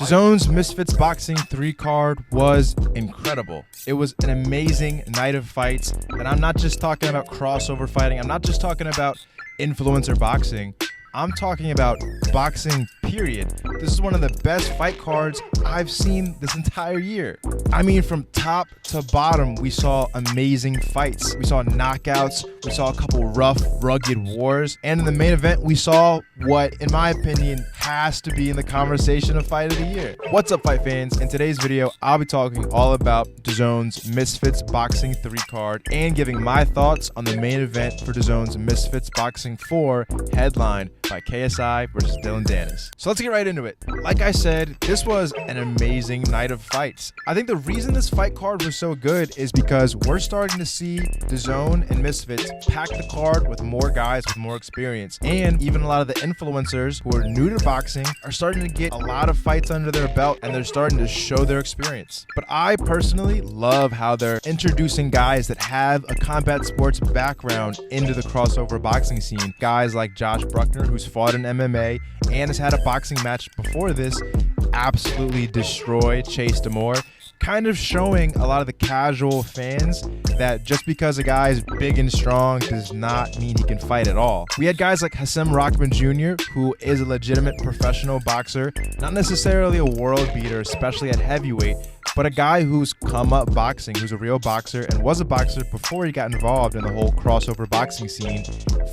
Dazn's Misfits Boxing 3 card was incredible. It was an amazing night of fights, and I'm not just talking about crossover fighting. I'm not just talking about influencer boxing. I'm talking about boxing, period. This is one of the best fight cards I've seen this entire year. I mean, from top to bottom, we saw amazing fights. We saw knockouts. We saw a couple rough, rugged wars. And in the main event, we saw what, in my opinion, has to be in the conversation of fight of the year. What's up, fight fans? In today's video, I'll be talking all about Dazn's Misfits Boxing 3 card and giving my thoughts on the main event for Dazn's Misfits Boxing 4 headlined by KSI versus Dazn. So let's get right into it. Like I said, this was an amazing night of fights. I think the reason this fight card was so good is because we're starting to see Dazn and Misfits pack the card with more guys with more experience. And even a lot of the influencers who are new to boxing are starting to get a lot of fights under their belt, and they're starting to show their experience. But I personally love how they're introducing guys that have a combat sports background into the crossover boxing scene. Guys like Josh Bruckner, who's fought in MMA and has had a boxing match before this, absolutely destroyed Chase Demore, kind of showing a lot of the casual fans that just because a guy is big and strong does not mean he can fight at all. We had guys like Hasim Rahman Jr., who is a legitimate professional boxer, not necessarily a world beater, especially at heavyweight, but a guy who's come up boxing, who's a real boxer and was a boxer before he got involved in the whole crossover boxing scene.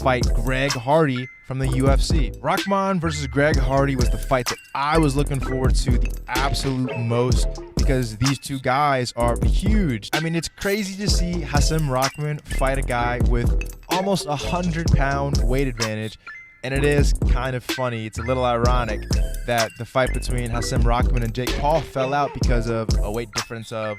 Fight Greg Hardy from the UFC. Rahman versus Greg Hardy was the fight that I was looking forward to the absolute most, because these two guys are huge. I mean, it's crazy to see Hasim Rahman fight a guy with almost 100-pound weight advantage. And it is kind of funny, it's a little ironic that the fight between Hasim Rahman and Jake Paul fell out because of a weight difference of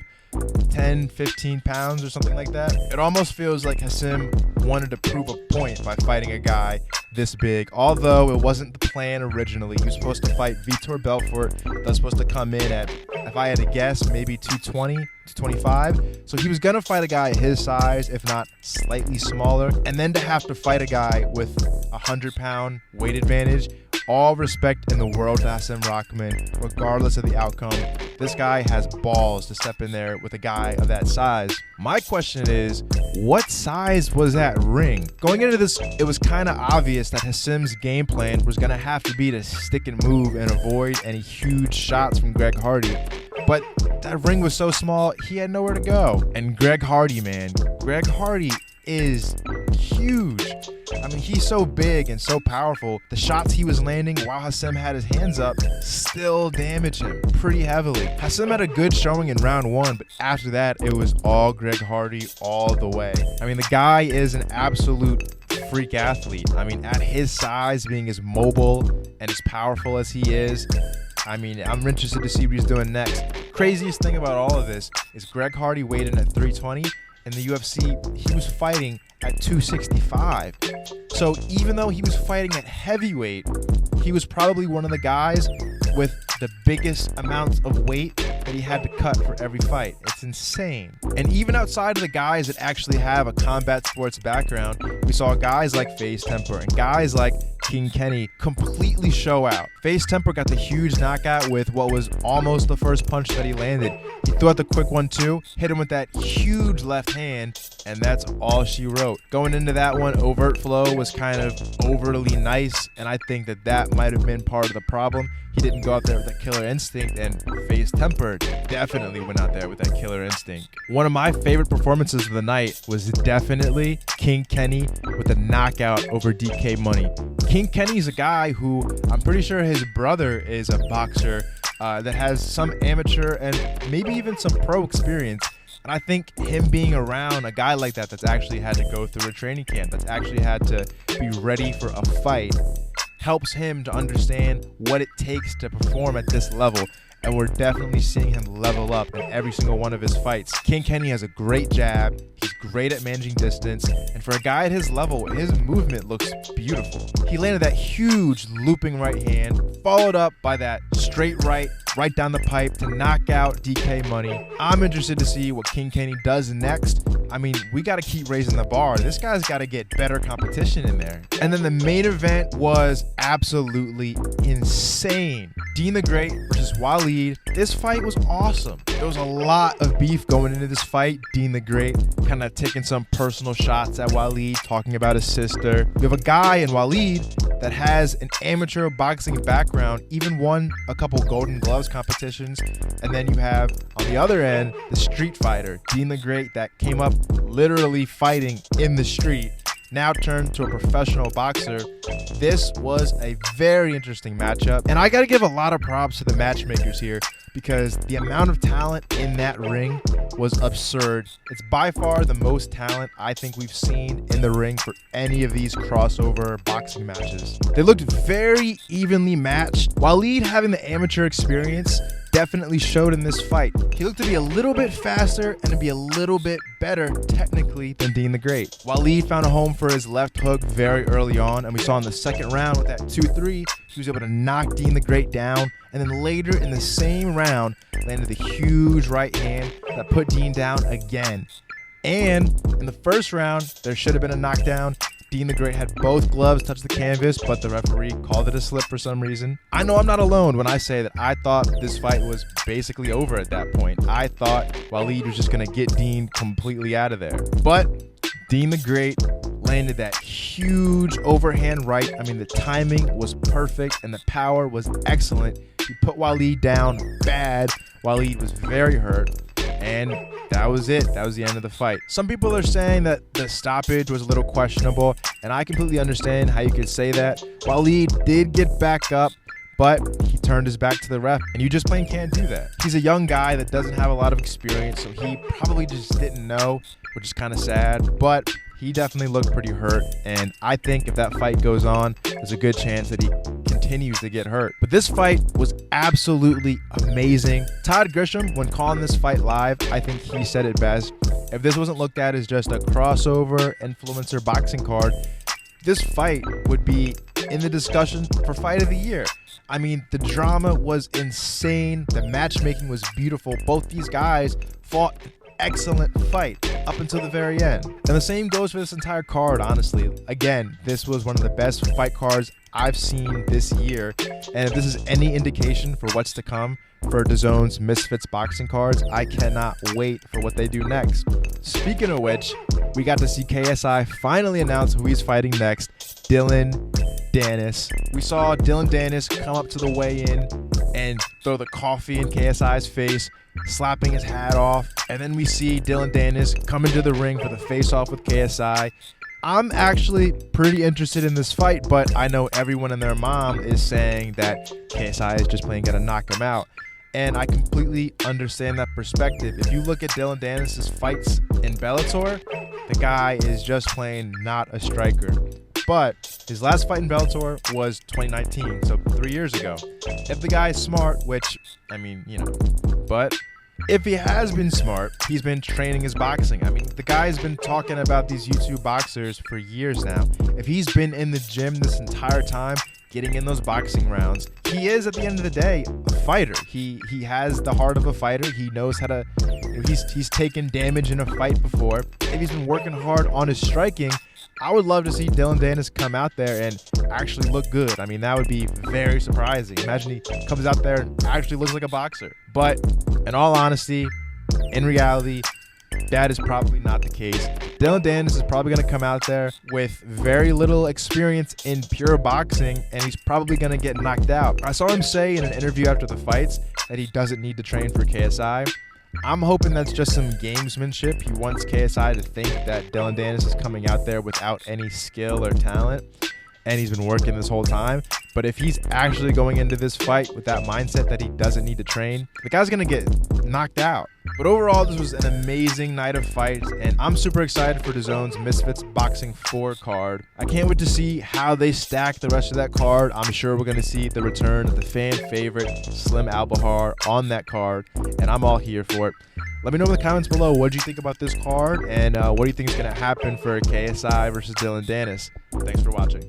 10, 15 pounds or something like that. It almost feels like Hasim wanted to prove a point by fighting a guy this big, although it wasn't the plan originally. He was supposed to fight Vitor Belfort. That was supposed to come in at, if I had to guess, maybe 220, 225. So he was going to fight a guy his size, if not slightly smaller, and then to have to fight a guy with 100-pound weight advantage. All respect in the world to Hasim Rahman, regardless of the outcome. This guy has balls to step in there with a guy of that size. My question is, what size was that ring? Going into this, it was kind of obvious that Hasim's game plan was going to have to be to stick and move and avoid any huge shots from Greg Hardy. But that ring was so small, he had nowhere to go. And Greg Hardy, man, Greg Hardy is huge. I mean, he's so big and so powerful. The shots he was landing while Hasim had his hands up still damaged him pretty heavily. Hasim had a good showing in round 1, but after that, it was all Greg Hardy all the way. I mean, the guy is an absolute freak athlete. I mean, at his size, being as mobile and as powerful as he is, I mean, I'm interested to see what he's doing next. Craziest thing about all of this is Greg Hardy weighed in at 320. In the UFC, he was fighting at 265. So even though he was fighting at heavyweight, he was probably one of the guys with the biggest amounts of weight that he had to cut for every fight. It's insane. And even outside of the guys that actually have a combat sports background, we saw guys like Face Temper and guys like King Kenny completely show out. Face Temper got the huge knockout with what was almost the first punch that he landed. He threw out the quick 1-2, hit him with that huge left hand, and that's all she wrote. Going into that one, Overt Flow was kind of overly nice, and I think that that might have been part of the problem. He didn't go out there with that killer instinct, and Face Temper definitely went out there with that killer instinct. One of my favorite performances of the night was definitely King Kenny with a knockout over DK Money. King Kenny's a guy who I'm pretty sure his brother is a boxer that has some amateur and maybe even some pro experience. And I think him being around a guy like that that's actually had to go through a training camp, that's actually had to be ready for a fight, helps him to understand what it takes to perform at this level. And we're definitely seeing him level up in every single one of his fights. King Kenny has a great jab, he's great at managing distance, and for a guy at his level, his movement looks beautiful. He landed that huge looping right hand, followed up by that straight right down the pipe to knock out DK Money. I'm interested to see what King Kenny does next. I mean, we got to keep raising the bar. This guy's got to get better competition in there. And then the main event was absolutely insane. Dean the Great versus Waleed. This fight was awesome. There was a lot of beef going into this fight. Dean the Great kind of taking some personal shots at Waleed, talking about his sister. You have a guy in Waleed that has an amateur boxing background, even won a couple Golden Gloves competitions. And then you have, on the other end, the street fighter, Dean the Great, that came up literally fighting in the street, now turned to a professional boxer. This was a very interesting matchup, and I gotta give a lot of props to the matchmakers here because the amount of talent in that ring was absurd. It's by far the most talent I think we've seen in the ring for any of these crossover boxing matches. They looked very evenly matched. Waleed, having the amateur experience, definitely showed in this fight. He looked to be a little bit faster and to be a little bit better technically than Dean the Great. Waleed found a home for his left hook very early on, and we saw in the second round with that 2-3, he was able to knock Dean the Great down, and then later in the same round, landed the huge right hand that put Dean down again. And in the first round, there should have been a knockdown. Dean the Great had both gloves touch the canvas, but the referee called it a slip for some reason. I know I'm not alone when I say that I thought this fight was basically over at that point. I thought Waleed was just going to get Dean completely out of there. But Dean the Great landed that huge overhand right. I mean, the timing was perfect and the power was excellent. He put Waleed down bad. Waleed was very hurt. And that was it. That was the end of the fight. Some people are saying that the stoppage was a little questionable, and I completely understand how you could say that. Waleed did get back up, but he turned his back to the ref, and you just plain can't do that. He's a young guy that doesn't have a lot of experience, so he probably just didn't know, which is kind of sad, but he definitely looked pretty hurt, and I think if that fight goes on, there's a good chance that he continues to get hurt. But this fight was absolutely amazing. Todd Grisham, when calling this fight live, I think he said it best. If this wasn't looked at as just a crossover influencer boxing card, this fight would be in the discussion for fight of the year. I mean, the drama was insane. The matchmaking was beautiful. Both these guys fought an excellent fight up until the very end. And the same goes for this entire card, honestly. Again, this was one of the best fight cards I've seen this year. And if this is any indication for what's to come for Dazn's Misfits boxing cards, I cannot wait for what they do next. Speaking of which, we got to see KSI finally announce who he's fighting next, Dillon Danis. We saw Dillon Danis come up to the weigh-in and throw the coffee in KSI's face, slapping his hat off. And then we see Dillon Danis come into the ring for the face-off with KSI. I'm actually pretty interested in this fight, but I know everyone and their mom is saying that KSI is just plain gonna knock him out. And I completely understand that perspective. If you look at Dillon Danis' fights in Bellator, the guy is just plain not a striker. But his last fight in Bellator was 2019, so 3 years ago. If the guy is smart, which, I mean, you know, but if he has been smart, he's been training his boxing. I mean, the guy's been talking about these YouTube boxers for years now. If he's been in the gym this entire time, getting in those boxing rounds, he is, at the end of the day, a fighter. He has the heart of a fighter. He knows how to, you know, he's taken damage in a fight before. If he's been working hard on his striking, I would love to see Dillon Danis come out there and actually look good. I mean, that would be very surprising. Imagine he comes out there and actually looks like a boxer. But in all honesty, in reality, that is probably not the case. Dillon Danis is probably going to come out there with very little experience in pure boxing, and he's probably going to get knocked out. I saw him say in an interview after the fights that he doesn't need to train for KSI. I'm hoping that's just some gamesmanship. He wants KSI to think that Dillon Danis is coming out there without any skill or talent, and he's been working this whole time. But if he's actually going into this fight with that mindset that he doesn't need to train, the guy's going to get knocked out. But overall, this was an amazing night of fights, and I'm super excited for Dazn's Misfits Boxing 4 card. I can't wait to see how they stack the rest of that card. I'm sure we're going to see the return of the fan favorite Slim Albahar on that card, and I'm all here for it. Let me know in the comments below, what do you think about this card, and what do you think is going to happen for KSI versus Dylan Dennis. Thanks for watching.